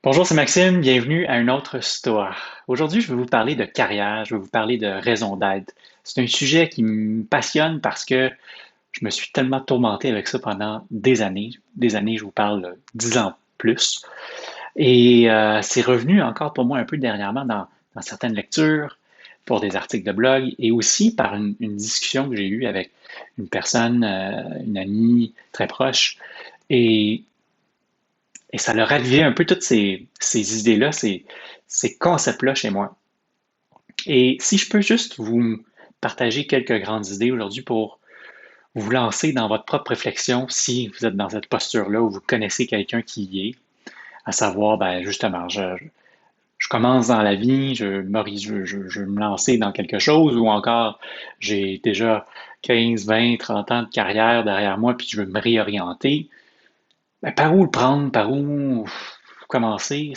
Bonjour, c'est Maxime, bienvenue à une autre histoire. Aujourd'hui, je vais vous parler de carrière, je vais vous parler de raison d'être. C'est un sujet qui me passionne parce que je me suis tellement tourmenté avec ça pendant des années. Des années, je vous parle 10 ans plus. Et c'est revenu encore pour moi un peu dernièrement dans certaines lectures, pour des articles de blog et aussi par une discussion que j'ai eue avec une personne, une amie très proche. Et et ça leur ravivé un peu toutes ces idées-là, ces concepts-là chez moi. Et si je peux juste vous partager quelques grandes idées aujourd'hui pour vous lancer dans votre propre réflexion, si vous êtes dans cette posture-là où vous connaissez quelqu'un qui y est, à savoir, ben justement, je commence dans la vie, je veux me lancer dans quelque chose, ou encore j'ai déjà 15, 20, 30 ans de carrière derrière moi, puis je veux me réorienter. Ben, par où le prendre? Par où commencer?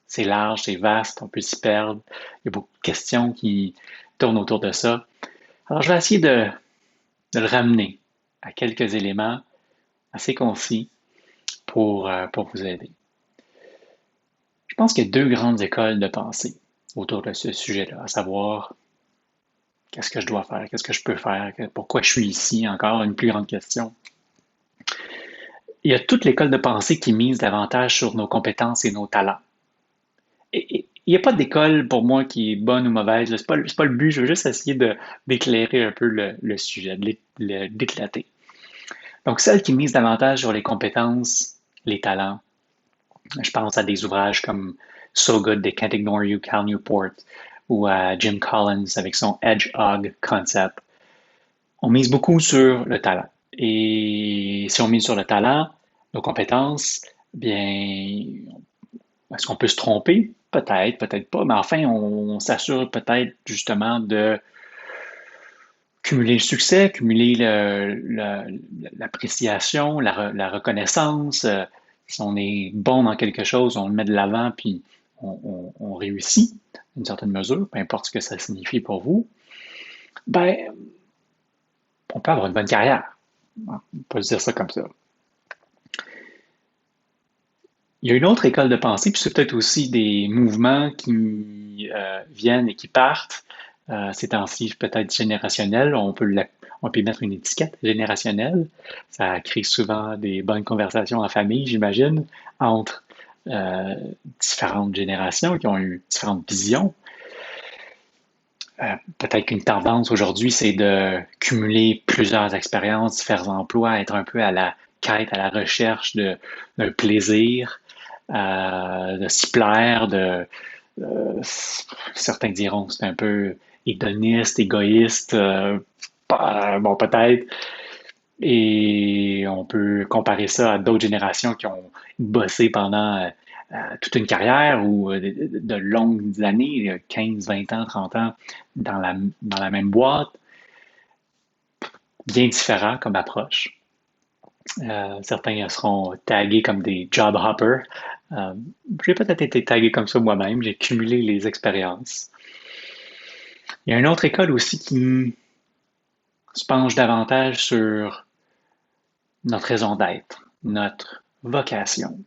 C'est large, c'est vaste, on peut s'y perdre. Il y a beaucoup de questions qui tournent autour de ça. Alors, je vais essayer de le ramener à quelques éléments assez concis pour vous aider. Je pense qu'il y a deux grandes écoles de pensée autour de ce sujet-là, à savoir qu'est-ce que je dois faire, qu'est-ce que je peux faire, pourquoi je suis ici, encore une plus grande question. Il y a toute l'école de pensée qui mise davantage sur nos compétences et nos talents. Il n'y a pas d'école pour moi qui est bonne ou mauvaise. C'est pas le but. Je veux juste essayer d'éclairer un peu le sujet, d'éclater. Donc, celle qui mise davantage sur les compétences, les talents, je pense à des ouvrages comme So Good They Can't Ignore You, Cal Newport, ou à Jim Collins avec son Edge Hog concept. On mise beaucoup sur le talent. Et si on mise sur le talent, nos compétences, bien, est-ce qu'on peut se tromper? Peut-être, peut-être pas, mais enfin, on s'assure peut-être justement de cumuler le succès, cumuler l'appréciation, la reconnaissance. Si on est bon dans quelque chose, on le met de l'avant, puis on réussit d'une certaine mesure, peu importe ce que ça signifie pour vous, ben, on peut avoir une bonne carrière. On peut se dire ça comme ça. Il y a une autre école de pensée, puis c'est peut-être aussi des mouvements qui viennent et qui partent. Ces temps-ci, peut-être générationnels, on peut y mettre une étiquette générationnelle. Ça crée souvent des bonnes conversations en famille, j'imagine, entre euh, différentes générations qui ont eu différentes visions. Peut-être qu'une tendance aujourd'hui, c'est de cumuler plusieurs expériences, différents emplois, être un peu à la quête, à la recherche d'un plaisir, de s'y plaire, certains diront que c'est un peu hédoniste, égoïste, bon peut-être, et on peut comparer ça à d'autres générations qui ont bossé pendant toute une carrière ou de longues années, 15, 20 ans, 30 ans, dans la même boîte, bien différent comme approche. Certains seront tagués comme des job hoppers. Euh, j'ai peut-être été tagué comme ça moi-même, j'ai cumulé les expériences. Il y a une autre école aussi qui se penche davantage sur notre raison d'être, notre vocation.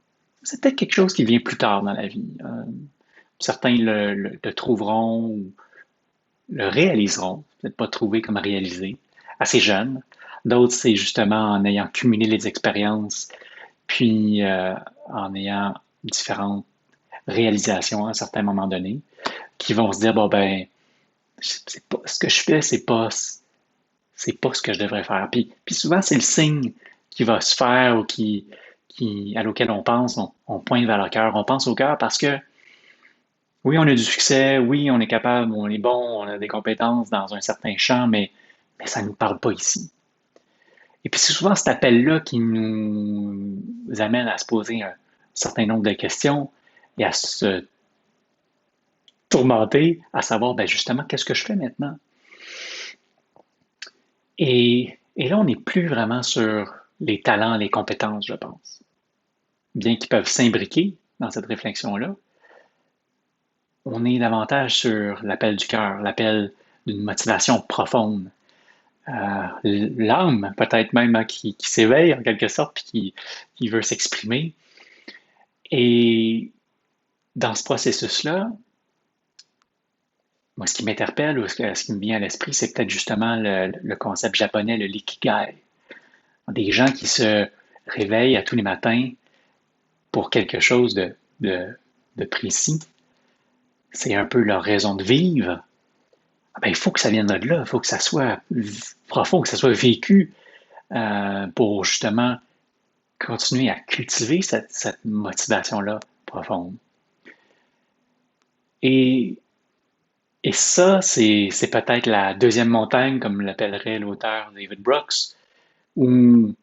C'est peut-être quelque chose qui vient plus tard dans la vie. Certains le trouveront ou le réaliseront, peut-être pas trouver comme réaliser, assez jeunes. D'autres, c'est justement en ayant cumulé les expériences, puis en ayant différentes réalisations à un certain moment donné, qui vont se dire, bon ben, c'est pas, ce que je fais, c'est pas ce que je devrais faire. Puis souvent, c'est le signe qui va se faire ou à auquel on pense, on pointe vers le cœur, on pense au cœur parce que oui, on a du succès, oui, on est capable, on est bon, on a des compétences dans un certain champ, mais ça ne nous parle pas ici. Et puis c'est souvent cet appel-là qui nous amène à se poser un certain nombre de questions et à se tourmenter, à savoir, ben justement, qu'est-ce que je fais maintenant? Et là, on n'est plus vraiment sur les talents, les compétences, je pense. Bien qu'ils peuvent s'imbriquer dans cette réflexion-là, on est davantage sur l'appel du cœur, l'appel d'une motivation profonde. L'âme, peut-être même, hein, qui s'éveille en quelque sorte, puis qui veut s'exprimer. Et dans ce processus-là, moi, ce qui m'interpelle ou ce qui me vient à l'esprit, c'est peut-être justement le concept japonais, le l'ikigai. Des gens qui se réveillent à tous les matins pour quelque chose de, de précis. C'est un peu leur raison de vivre. Ah ben, il faut que ça vienne de là, il faut que ça soit profond, que ça soit vécu pour justement continuer à cultiver cette motivation-là profonde. Et, et ça, c'est peut-être la deuxième montagne, comme l'appellerait l'auteur David Brooks, où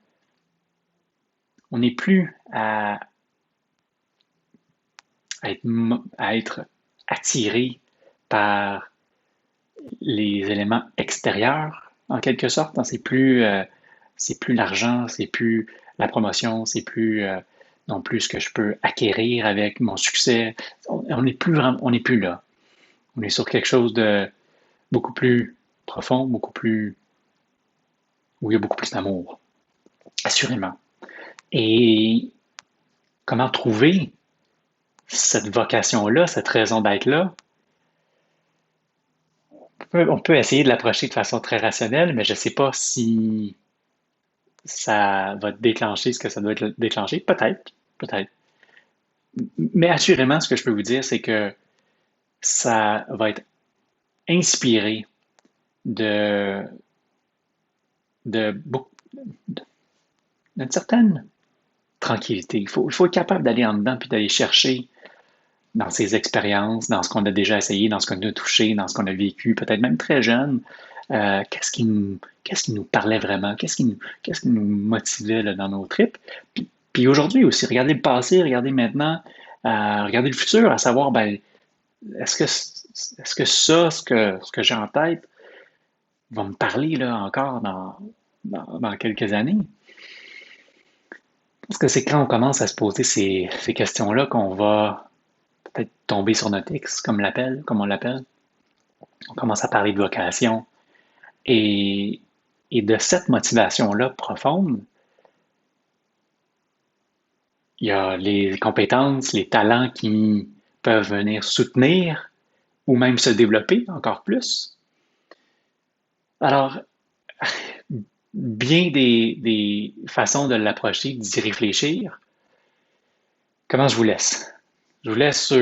on n'est plus à être attiré par les éléments extérieurs, en quelque sorte. C'est plus l'argent, c'est plus la promotion, c'est plus non plus ce que je peux acquérir avec mon succès. On n'est plus vraiment, on n'est plus là. On est sur quelque chose de beaucoup plus profond, beaucoup plus où il y a beaucoup plus d'amour, assurément. Et comment trouver cette vocation-là, cette raison d'être-là? On peut essayer de l'approcher de façon très rationnelle, mais je ne sais pas si ça va déclencher ce que ça doit être déclencher. Peut-être, peut-être. Mais assurément, ce que je peux vous dire, c'est que ça va être inspiré de, de, d'une certaine tranquillité. Il faut être capable d'aller en dedans puis d'aller chercher dans ses expériences, dans ce qu'on a déjà essayé, dans ce qu'on a touché, dans ce qu'on a vécu, peut-être même très jeune. Qu'est-ce qui nous parlait vraiment? Qu'est-ce qui nous motivait là, dans nos tripes? Puis aujourd'hui aussi, regarder le passé, regarder maintenant, regarder le futur, à savoir, ben, est-ce que ça, ce que j'ai en tête, va me parler là encore dans quelques années? Parce que c'est quand on commence à se poser ces questions-là qu'on va peut-être tomber sur notre X, comme on l'appelle. On commence à parler de vocation. Et, et de cette motivation-là profonde, il y a les compétences, les talents qui peuvent venir soutenir ou même se développer encore plus. Alors, bien des façons de l'approcher, d'y réfléchir. Comment je vous laisse? Je vous laisse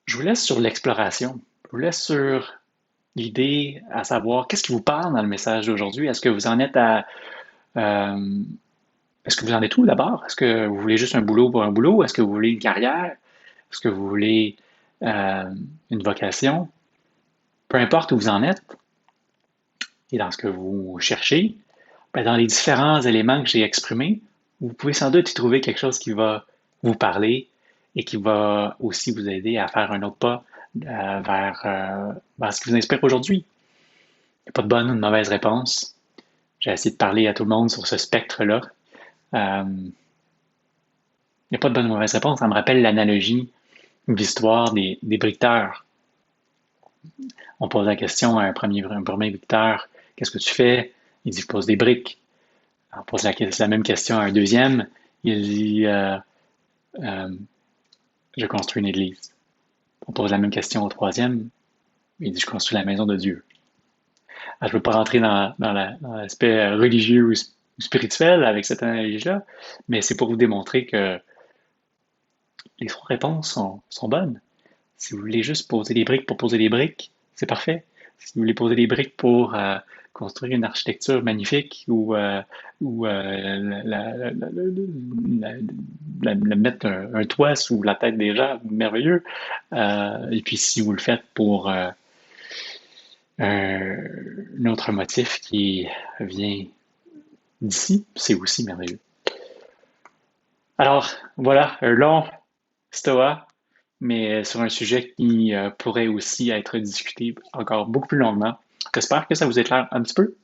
je vous laisse sur l'exploration. Je vous laisse sur l'idée à savoir qu'est-ce qui vous parle dans le message d'aujourd'hui. Est-ce que vous en êtes à euh, est-ce que vous en êtes où d'abord? Est-ce que vous voulez juste un boulot pour un boulot? Est-ce que vous voulez une carrière? Est-ce que vous voulez euh, une vocation? Peu importe où vous en êtes et dans ce que vous cherchez, ben, dans les différents éléments que j'ai exprimés, vous pouvez sans doute y trouver quelque chose qui va vous parler et qui va aussi vous aider à faire un autre pas vers ce qui vous inspire aujourd'hui. Il n'y a pas de bonne ou de mauvaise réponse. J'ai essayé de parler à tout le monde sur ce spectre-là. Euh, il n'y a pas de bonne ou mauvaise réponse. Ça me rappelle l'analogie ou l'histoire des bricteurs. On pose la question à un premier bricteur, qu'est-ce que tu fais? Il dit, je pose des briques. On pose la même question à un deuxième, il dit, euh, je construis une église. On pose la même question au troisième, il dit, je construis la maison de Dieu. Alors, je ne veux pas rentrer dans l'aspect religieux ou spirituel avec cette analogie-là, mais c'est pour vous démontrer que les trois réponses sont bonnes. Si vous voulez juste poser des briques pour poser des briques, c'est parfait. Si vous voulez poser des briques pour construire une architecture magnifique ou mettre un toit sous la tête des gens, merveilleux. Et puis si vous le faites pour un autre motif qui vient d'ici, c'est aussi merveilleux. Alors, voilà, un long stoa, mais sur un sujet qui pourrait aussi être discuté encore beaucoup plus longuement. J'espère que ça vous éclaire un petit peu.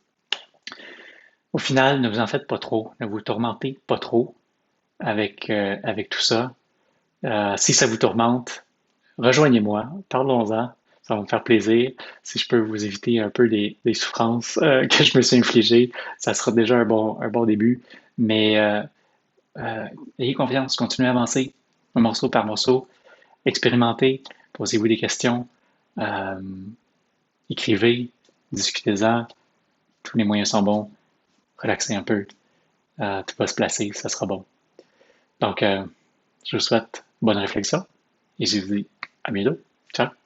Au final, ne vous en faites pas trop, ne vous tourmentez pas trop avec tout ça. Si ça vous tourmente, rejoignez-moi, parlons-en, ça va me faire plaisir. Si je peux vous éviter un peu des souffrances que je me suis infligées, ça sera déjà un bon début. Mais euh, ayez confiance, continuez à avancer, un morceau par morceau, expérimentez, posez-vous des questions, euh, écrivez, discutez-en, tous les moyens sont bons, relaxez un peu, tout va se placer, ça sera bon. Donc, je vous souhaite bonne réflexion et je vous dis à bientôt. Ciao!